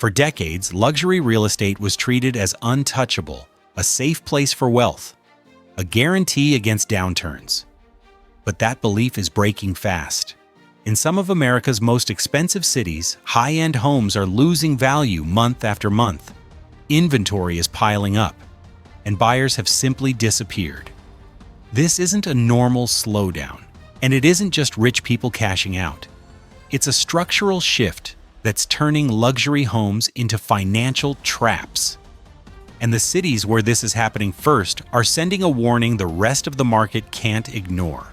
For decades, luxury real estate was treated as untouchable, a safe place for wealth, a guarantee against downturns. But that belief is breaking fast. In some of America's most expensive cities, high-end homes are losing value month after month. Inventory is piling up, and buyers have simply disappeared. This isn't a normal slowdown, and it isn't just rich people cashing out. It's a structural shift that's turning luxury homes into financial traps. And the cities where this is happening first are sending a warning the rest of the market can't ignore.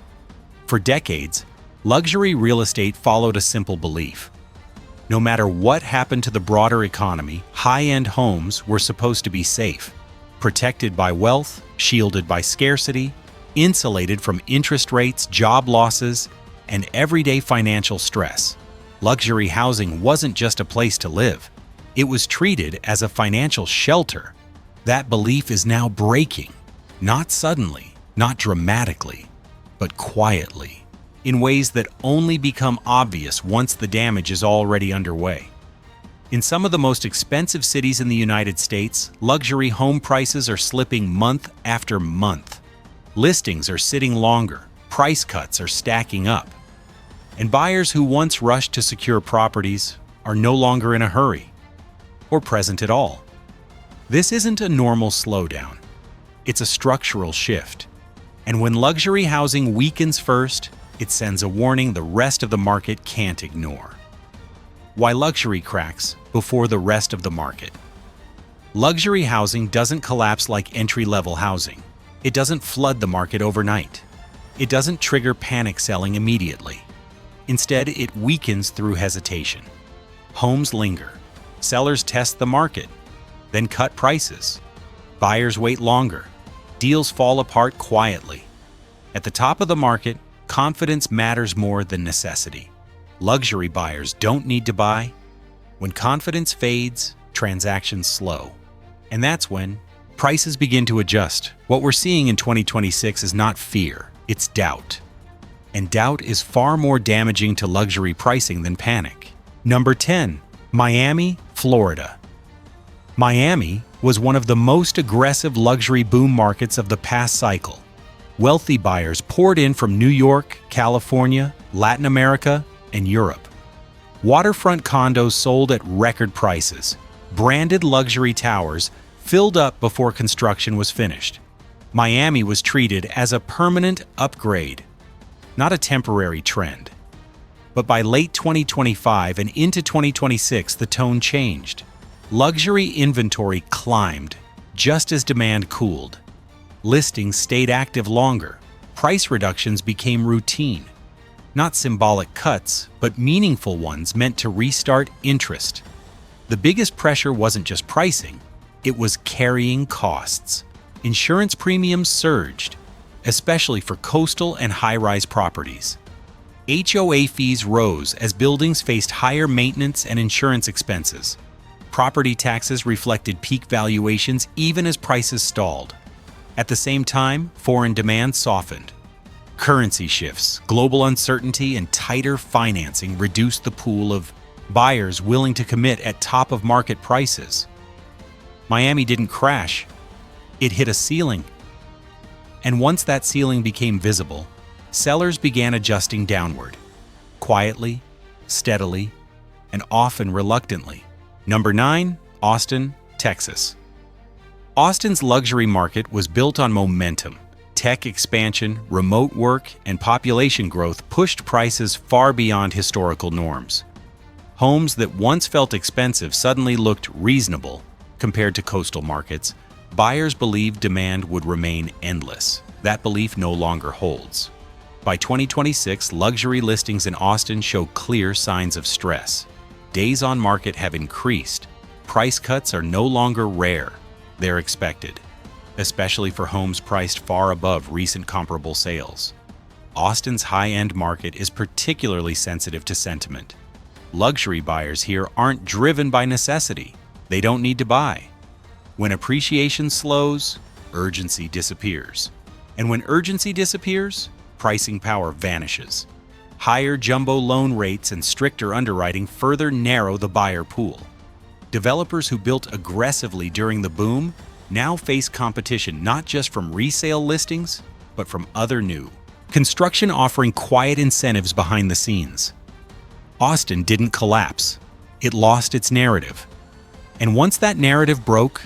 For decades, luxury real estate followed a simple belief. No matter what happened to the broader economy, high-end homes were supposed to be safe, protected by wealth, shielded by scarcity, insulated from interest rates, job losses, and everyday financial stress. Luxury housing wasn't just a place to live. It was treated as a financial shelter. That belief is now breaking, not suddenly, not dramatically, but quietly, in ways that only become obvious once the damage is already underway. In some of the most expensive cities in the United States, luxury home prices are slipping month after month. Listings are sitting longer, price cuts are stacking up, and buyers who once rushed to secure properties are no longer in a hurry, or present at all. This isn't a normal slowdown. It's a structural shift. And when luxury housing weakens first, it sends a warning the rest of the market can't ignore. Why luxury cracks before the rest of the market? Luxury housing doesn't collapse like entry-level housing. It doesn't flood the market overnight. It doesn't trigger panic selling immediately. Instead, it weakens through hesitation. Homes linger. Sellers test the market, then cut prices. Buyers wait longer. Deals fall apart quietly. At the top of the market, confidence matters more than necessity. Luxury buyers don't need to buy. When confidence fades, transactions slow. And that's when prices begin to adjust. What we're seeing in 2026 is not fear, it's doubt. And doubt is far more damaging to luxury pricing than panic. Number 10. Miami, Florida. Miami was one of the most aggressive luxury boom markets of the past cycle. Wealthy buyers poured in from New York, California, Latin America, and Europe. Waterfront condos sold at record prices. Branded luxury towers filled up before construction was finished. Miami was treated as a permanent upgrade, not a temporary trend. But by late 2025 and into 2026, the tone changed. Luxury inventory climbed just as demand cooled. Listings stayed active longer. Price reductions became routine. Not symbolic cuts, but meaningful ones meant to restart interest. The biggest pressure wasn't just pricing, it was carrying costs. Insurance premiums surged, especially for coastal and high-rise properties. HOA fees rose as buildings faced higher maintenance and insurance expenses. Property taxes reflected peak valuations even as prices stalled. At the same time, foreign demand softened. Currency shifts, global uncertainty, and tighter financing reduced the pool of buyers willing to commit at top-of-market prices. Miami didn't crash. It hit a ceiling. And once that ceiling became visible, sellers began adjusting downward, quietly, steadily, and often reluctantly. Number 9. Austin, Texas. Austin's luxury market was built on momentum. Tech expansion, remote work, and population growth pushed prices far beyond historical norms. Homes that once felt expensive suddenly looked reasonable compared to coastal markets. Buyers believed demand would remain endless. That belief no longer holds. By 2026, luxury listings in Austin show clear signs of stress. Days on market have increased. Price cuts are no longer rare. They're expected, especially for homes priced far above recent comparable sales. Austin's high-end market is particularly sensitive to sentiment. Luxury buyers here aren't driven by necessity. They don't need to buy. When appreciation slows, urgency disappears. And when urgency disappears, pricing power vanishes. Higher jumbo loan rates and stricter underwriting further narrow the buyer pool. Developers who built aggressively during the boom now face competition not just from resale listings, but from other new construction offering quiet incentives behind the scenes. Austin didn't collapse. It lost its narrative. And once that narrative broke,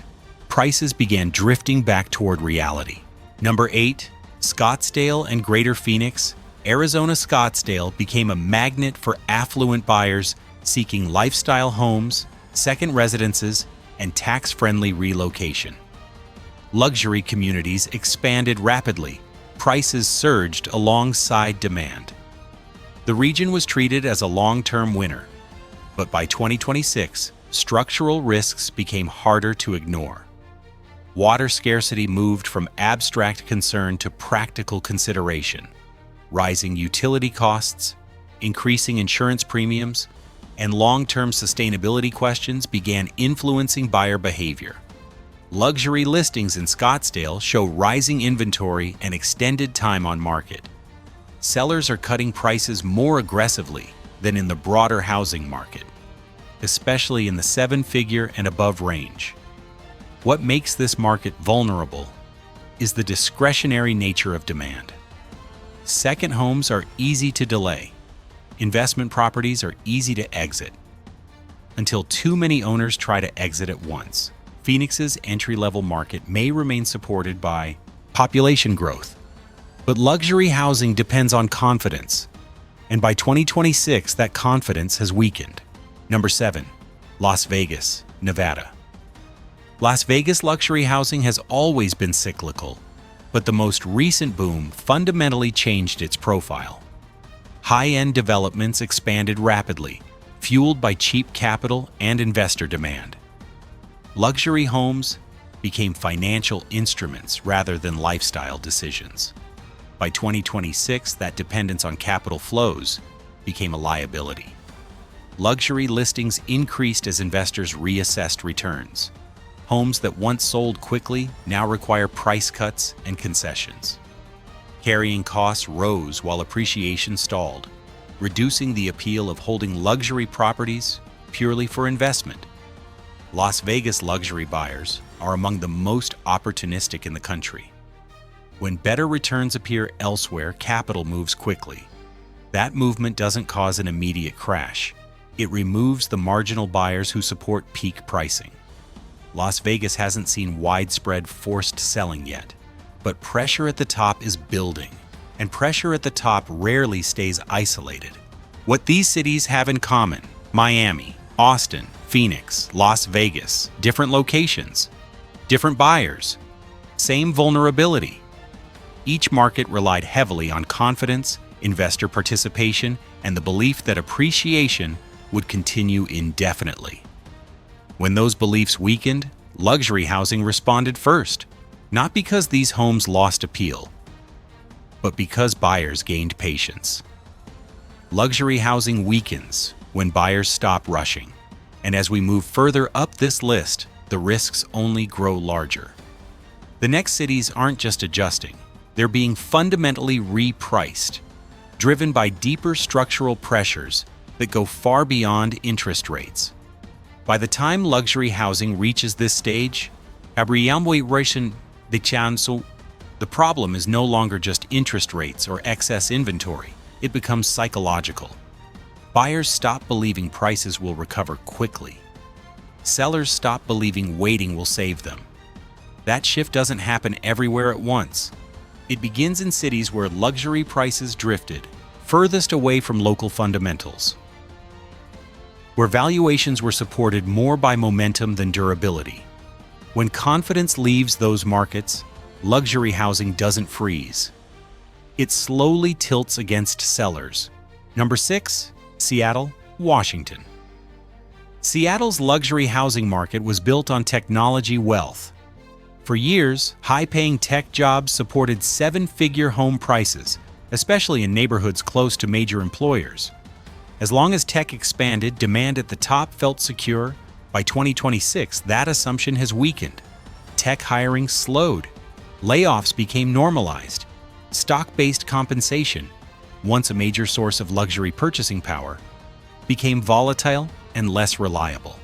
prices began drifting back toward reality. Number 8, Scottsdale and Greater Phoenix. Arizona Scottsdale became a magnet for affluent buyers seeking lifestyle homes, second residences, and tax-friendly relocation. Luxury communities expanded rapidly. Prices surged alongside demand. The region was treated as a long-term winner, but by 2026, structural risks became harder to ignore. Water scarcity moved from abstract concern to practical consideration. Rising utility costs, increasing insurance premiums, and long-term sustainability questions began influencing buyer behavior. Luxury listings in Scottsdale show rising inventory and extended time on market. Sellers are cutting prices more aggressively than in the broader housing market, especially in the seven-figure and above range. What makes this market vulnerable is the discretionary nature of demand. Second homes are easy to delay. Investment properties are easy to exit. Until too many owners try to exit at once, Phoenix's entry-level market may remain supported by population growth. But luxury housing depends on confidence, and by 2026, that confidence has weakened. Number 7, Las Vegas, Nevada. Las Vegas luxury housing has always been cyclical, but the most recent boom fundamentally changed its profile. High-end developments expanded rapidly, fueled by cheap capital and investor demand. Luxury homes became financial instruments rather than lifestyle decisions. By 2026, that dependence on capital flows became a liability. Luxury listings increased as investors reassessed returns. Homes that once sold quickly now require price cuts and concessions. Carrying costs rose while appreciation stalled, reducing the appeal of holding luxury properties purely for investment. Las Vegas luxury buyers are among the most opportunistic in the country. When better returns appear elsewhere, capital moves quickly. That movement doesn't cause an immediate crash. It removes the marginal buyers who support peak pricing. Las Vegas hasn't seen widespread forced selling yet, but pressure at the top is building, and pressure at the top rarely stays isolated. What these cities have in common: Miami, Austin, Phoenix, Las Vegas, different locations, different buyers, same vulnerability. Each market relied heavily on confidence, investor participation, and the belief that appreciation would continue indefinitely. When those beliefs weakened, luxury housing responded first, not because these homes lost appeal, but because buyers gained patience. Luxury housing weakens when buyers stop rushing, and as we move further up this list, the risks only grow larger. The next cities aren't just adjusting, they're being fundamentally repriced, driven by deeper structural pressures that go far beyond interest rates. By the time luxury housing reaches this stage, the problem is no longer just interest rates or excess inventory, it becomes psychological. Buyers stop believing prices will recover quickly. Sellers stop believing waiting will save them. That shift doesn't happen everywhere at once. It begins in cities where luxury prices drifted furthest away from local fundamentals, where valuations were supported more by momentum than durability. When confidence leaves those markets, luxury housing doesn't freeze. It slowly tilts against sellers. Number 6, Seattle, Washington. Seattle's luxury housing market was built on technology wealth. For years, high-paying tech jobs supported seven-figure home prices, especially in neighborhoods close to major employers. As long as tech expanded, demand at the top felt secure. By 2026, that assumption has weakened. Tech hiring slowed. Layoffs became normalized. Stock-based compensation, once a major source of luxury purchasing power, became volatile and less reliable.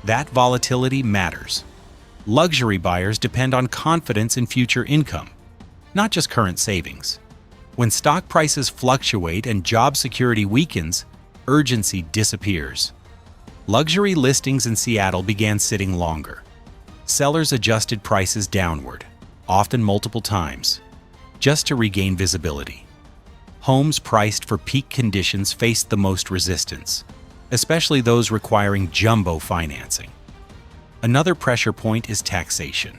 That volatility matters. Luxury buyers depend on confidence in future income, not just current savings. When stock prices fluctuate and job security weakens, urgency disappears. Luxury listings in Seattle began sitting longer. Sellers adjusted prices downward, often multiple times, just to regain visibility. Homes priced for peak conditions faced the most resistance, especially those requiring jumbo financing. Another pressure point is taxation.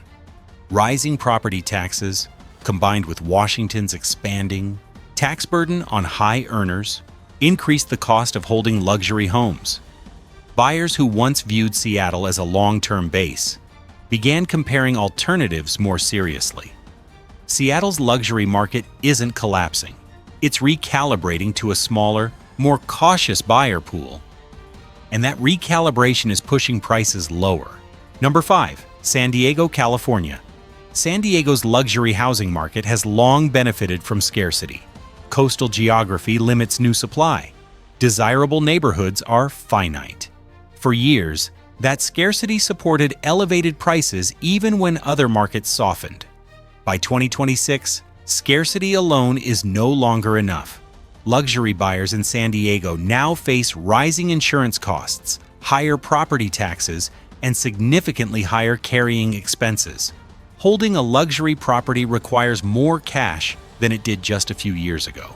Rising property taxes, combined with Washington's expanding tax burden on high earners, increased the cost of holding luxury homes. Buyers who once viewed Seattle as a long-term base began comparing alternatives more seriously. Seattle's luxury market isn't collapsing. It's recalibrating to a smaller, more cautious buyer pool. And that recalibration is pushing prices lower. Number 5. San Diego, California. San Diego's luxury housing market has long benefited from scarcity. Coastal geography limits new supply. Desirable neighborhoods are finite. For years, that scarcity supported elevated prices even when other markets softened. By 2026, scarcity alone is no longer enough. Luxury buyers in San Diego now face rising insurance costs, higher property taxes, and significantly higher carrying expenses. Holding a luxury property requires more cash than it did just a few years ago.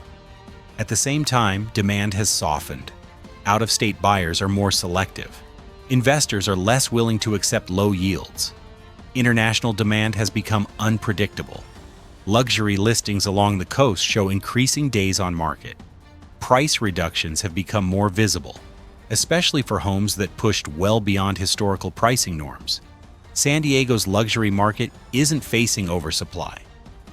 At the same time, demand has softened. Out-of-state buyers are more selective. Investors are less willing to accept low yields. International demand has become unpredictable. Luxury listings along the coast show increasing days on market. Price reductions have become more visible, especially for homes that pushed well beyond historical pricing norms. San Diego's luxury market isn't facing oversupply.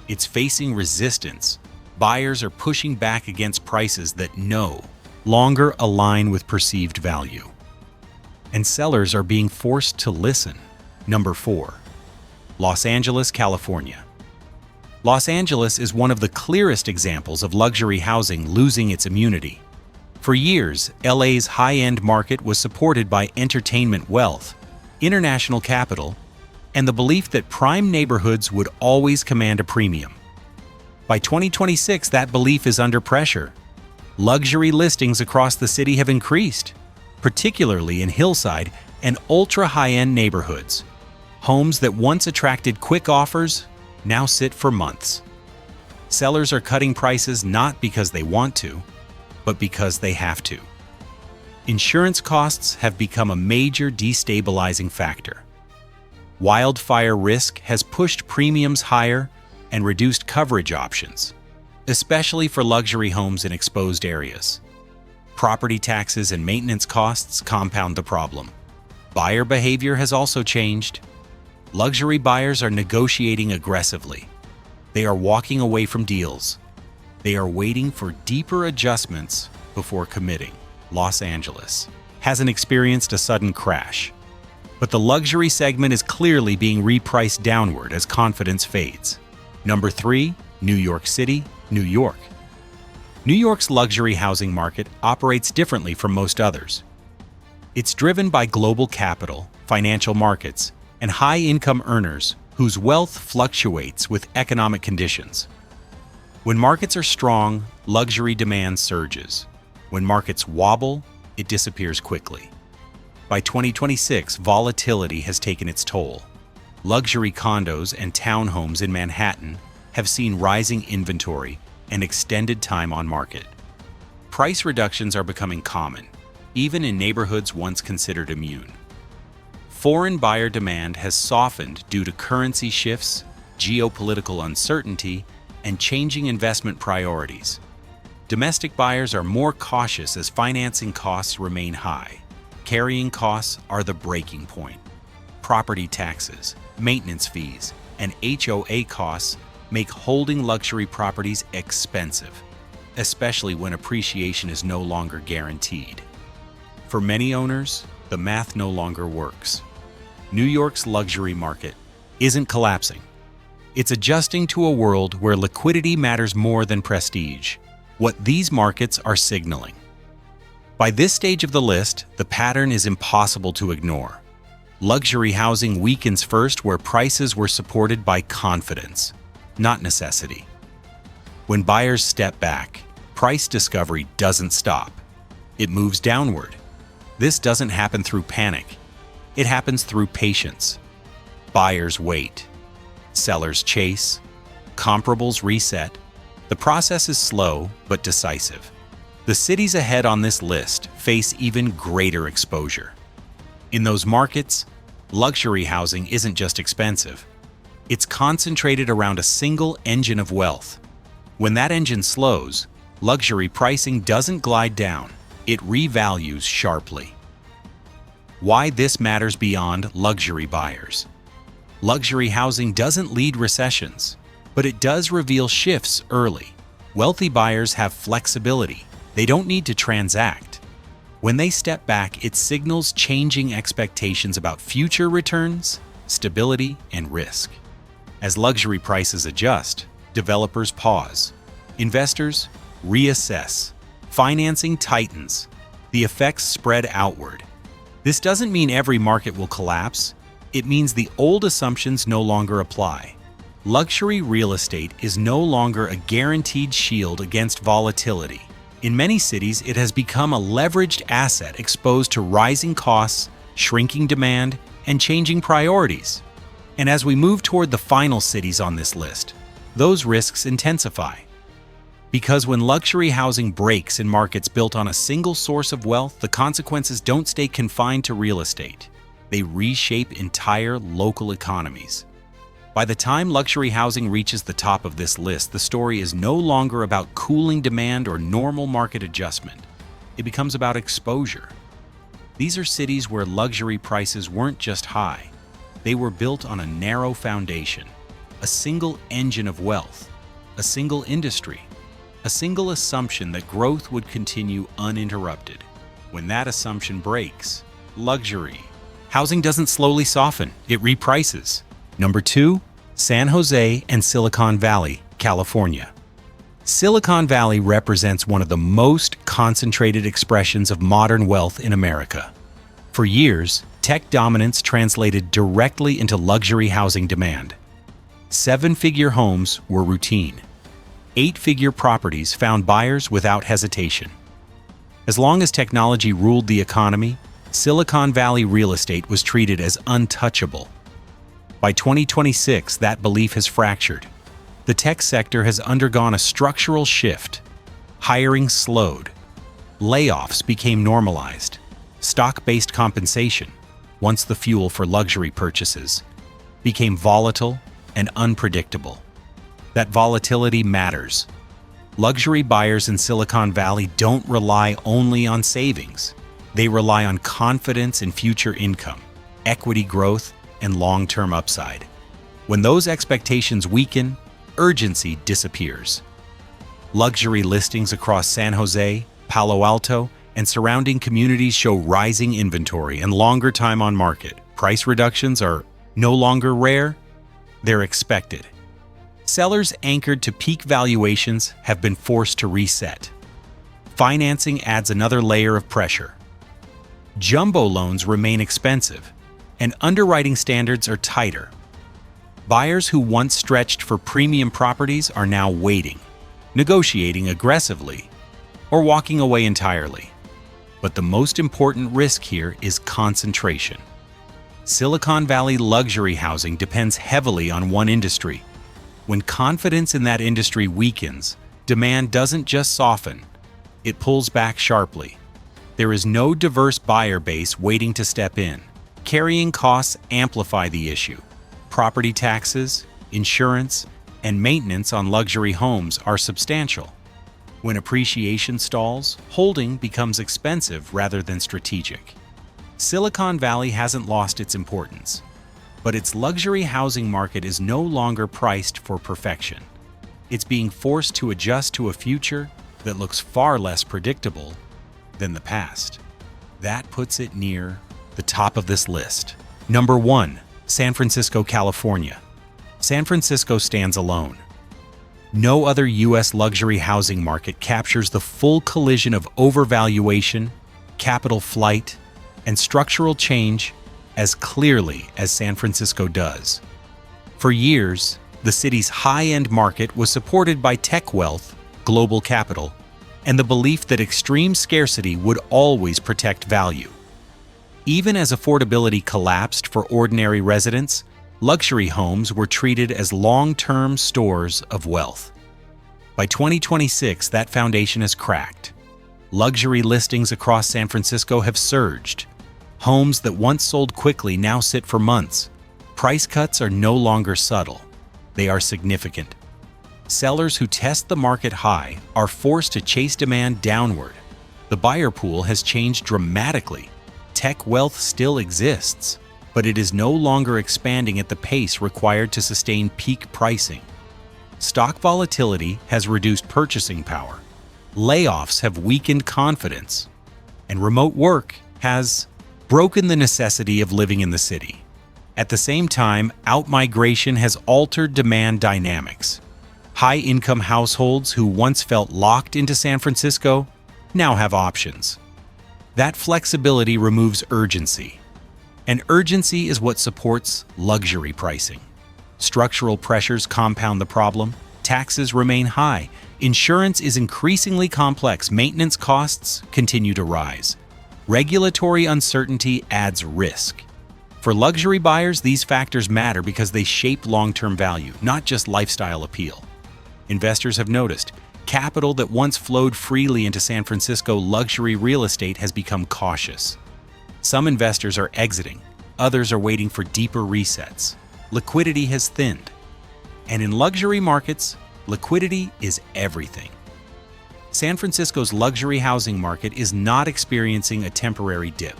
It's facing resistance. Buyers are pushing back against prices that no longer align with perceived value. And sellers are being forced to listen. Number 4. Los Angeles, California. Los Angeles is one of the clearest examples of luxury housing losing its immunity. For years, LA's high-end market was supported by entertainment wealth, international capital, and the belief that prime neighborhoods would always command a premium. By 2026, that belief is under pressure. Luxury listings across the city have increased, particularly in hillside and ultra-high-end neighborhoods. Homes that once attracted quick offers now sit for months. Sellers are cutting prices not because they want to, but because they have to. Insurance costs have become a major destabilizing factor. Wildfire risk has pushed premiums higher and reduced coverage options, especially for luxury homes in exposed areas. Property taxes and maintenance costs compound the problem. Buyer behavior has also changed. Luxury buyers are negotiating aggressively. They are walking away from deals. They are waiting for deeper adjustments before committing. Los Angeles hasn't experienced a sudden crash, but the luxury segment is clearly being repriced downward as confidence fades. Number 3. New York City, New York. New York's luxury housing market operates differently from most others. It's driven by global capital, financial markets, and high-income earners whose wealth fluctuates with economic conditions. When markets are strong, luxury demand surges. When markets wobble, it disappears quickly. By 2026, volatility has taken its toll. Luxury condos and townhomes in Manhattan have seen rising inventory and extended time on market. Price reductions are becoming common, even in neighborhoods once considered immune. Foreign buyer demand has softened due to currency shifts, geopolitical uncertainty, and changing investment priorities. Domestic buyers are more cautious as financing costs remain high. Carrying costs are the breaking point. Property taxes, maintenance fees, and HOA costs make holding luxury properties expensive, especially when appreciation is no longer guaranteed. For many owners, the math no longer works. New York's luxury market isn't collapsing. It's adjusting to a world where liquidity matters more than prestige, what these markets are signaling. By this stage of the list, the pattern is impossible to ignore. Luxury housing weakens first where prices were supported by confidence, not necessity. When buyers step back, price discovery doesn't stop. It moves downward. This doesn't happen through panic. It happens through patience. Buyers wait. Sellers chase. Comparables reset. The process is slow but decisive. The cities ahead on this list face even greater exposure. In those markets, luxury housing isn't just expensive. It's concentrated around a single engine of wealth. When that engine slows, luxury pricing doesn't glide down. It revalues sharply. Why this matters beyond luxury buyers. Luxury housing doesn't lead recessions, but it does reveal shifts early. Wealthy buyers have flexibility. They don't need to transact. When they step back, it signals changing expectations about future returns, stability, and risk. As luxury prices adjust, developers pause. Investors reassess. Financing tightens. The effects spread outward. This doesn't mean every market will collapse. It means the old assumptions no longer apply. Luxury real estate is no longer a guaranteed shield against volatility. In many cities, it has become a leveraged asset exposed to rising costs, shrinking demand, and changing priorities. And as we move toward the final cities on this list, those risks intensify. Because when luxury housing breaks in markets built on a single source of wealth, the consequences don't stay confined to real estate. They reshape entire local economies. By the time luxury housing reaches the top of this list, the story is no longer about cooling demand or normal market adjustment. It becomes about exposure. These are cities where luxury prices weren't just high. They were built on a narrow foundation, a single engine of wealth, a single industry, a single assumption that growth would continue uninterrupted. When that assumption breaks, luxury housing doesn't slowly soften, it reprices. Number 2, San Jose and Silicon Valley, California. Silicon Valley represents one of the most concentrated expressions of modern wealth in America. For years, tech dominance translated directly into luxury housing demand. 7-figure homes were routine. 8-figure properties found buyers without hesitation. As long as technology ruled the economy, Silicon Valley real estate was treated as untouchable. By 2026, that belief has fractured. The tech sector has undergone a structural shift. Hiring slowed. Layoffs became normalized. Stock-based compensation, once the fuel for luxury purchases, became volatile and unpredictable. That volatility matters. Luxury buyers in Silicon Valley don't rely only on savings. They rely on confidence in future income, equity growth, and long-term upside. When those expectations weaken, urgency disappears. Luxury listings across San Jose, Palo Alto, and surrounding communities show rising inventory and longer time on market. Price reductions are no longer rare, they're expected. Sellers anchored to peak valuations have been forced to reset. Financing adds another layer of pressure. Jumbo loans remain expensive, and underwriting standards are tighter. Buyers who once stretched for premium properties are now waiting, negotiating aggressively, or walking away entirely. But the most important risk here is concentration. Silicon Valley luxury housing depends heavily on one industry. When confidence in that industry weakens, demand doesn't just soften, it pulls back sharply. There is no diverse buyer base waiting to step in. Carrying costs amplify the issue. Property taxes, insurance, and maintenance on luxury homes are substantial. When appreciation stalls, holding becomes expensive rather than strategic. Silicon Valley hasn't lost its importance, but its luxury housing market is no longer priced for perfection. It's being forced to adjust to a future that looks far less predictable than the past. That puts it near the top of this list. Number 1, San Francisco, California. San Francisco stands alone. No other U.S. luxury housing market captures the full collision of overvaluation, capital flight, and structural change as clearly as San Francisco does. For years, the city's high-end market was supported by tech wealth, global capital, and the belief that extreme scarcity would always protect value. Even as affordability collapsed for ordinary residents, luxury homes were treated as long-term stores of wealth. By 2026, that foundation has cracked. Luxury listings across San Francisco have surged. Homes that once sold quickly now sit for months. Price cuts are no longer subtle. They are significant. Sellers who test the market high are forced to chase demand downward. The buyer pool has changed dramatically. Tech wealth still exists, but it is no longer expanding at the pace required to sustain peak pricing. Stock volatility has reduced purchasing power. Layoffs have weakened confidence. And remote work has broken the necessity of living in the city. At the same time, outmigration has altered demand dynamics. High-income households who once felt locked into San Francisco now have options. That flexibility removes urgency. And urgency is what supports luxury pricing. Structural pressures compound the problem. Taxes remain high. Insurance is increasingly complex. Maintenance costs continue to rise. Regulatory uncertainty adds risk. For luxury buyers, these factors matter because they shape long-term value, not just lifestyle appeal. Investors have noticed capital that once flowed freely into San Francisco luxury real estate has become cautious. Some investors are exiting, others are waiting for deeper resets. Liquidity has thinned. And in luxury markets, liquidity is everything. San Francisco's luxury housing market is not experiencing a temporary dip.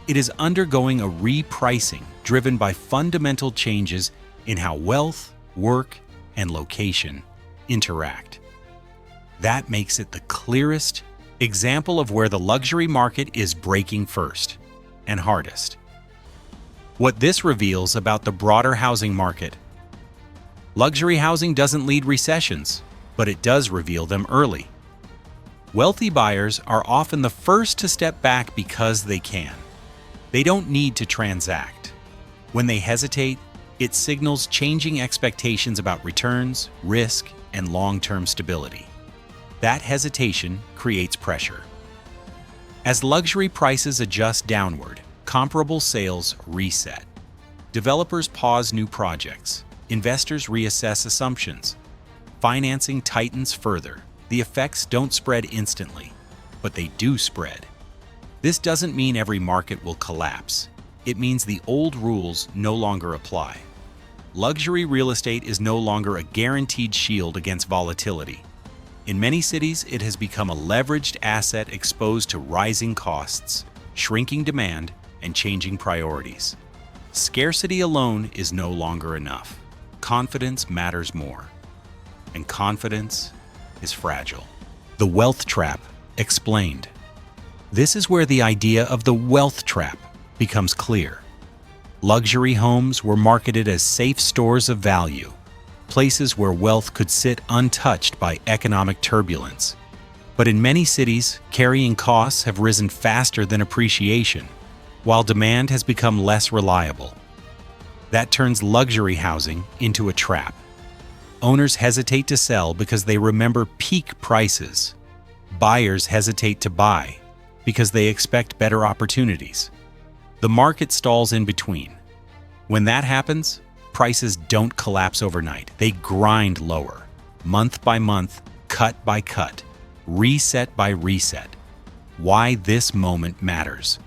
It is undergoing a repricing driven by fundamental changes in how wealth, work, and location interact. That makes it the clearest example of where the luxury market is breaking first and hardest. What this reveals about the broader housing market: luxury housing doesn't lead recessions, but it does reveal them early. Wealthy buyers are often the first to step back because they can. They don't need to transact. When they hesitate, it signals changing expectations about returns, risk, and long-term stability. That hesitation creates pressure. As luxury prices adjust downward, comparable sales reset. Developers pause new projects. Investors reassess assumptions. Financing tightens further. The effects don't spread instantly, but they do spread. This doesn't mean every market will collapse. It means the old rules no longer apply. Luxury real estate is no longer a guaranteed shield against volatility. In many cities, it has become a leveraged asset exposed to rising costs, shrinking demand, and changing priorities. Scarcity alone is no longer enough. Confidence matters more. And confidence is fragile. The wealth trap explained. This is where the idea of the wealth trap becomes clear. Luxury homes were marketed as safe stores of value, places where wealth could sit untouched by economic turbulence. But in many cities, carrying costs have risen faster than appreciation, while demand has become less reliable. That turns luxury housing into a trap. Owners hesitate to sell because they remember peak prices. Buyers hesitate to buy because they expect better opportunities. The market stalls in between. When that happens, prices don't collapse overnight. They grind lower, month by month, cut by cut, reset by reset. Why this moment matters.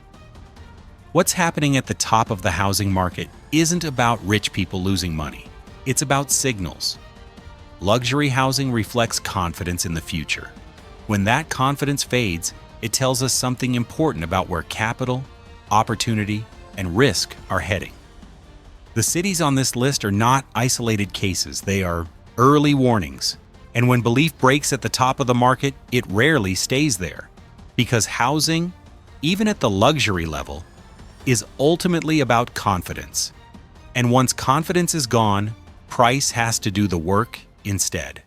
What's happening at the top of the housing market isn't about rich people losing money. It's about signals. Luxury housing reflects confidence in the future. When that confidence fades, it tells us something important about where capital, opportunity, and risk are heading. The cities on this list are not isolated cases. They are early warnings. And when belief breaks at the top of the market, it rarely stays there. Because housing, even at the luxury level, is ultimately about confidence. And once confidence is gone, price has to do the work instead.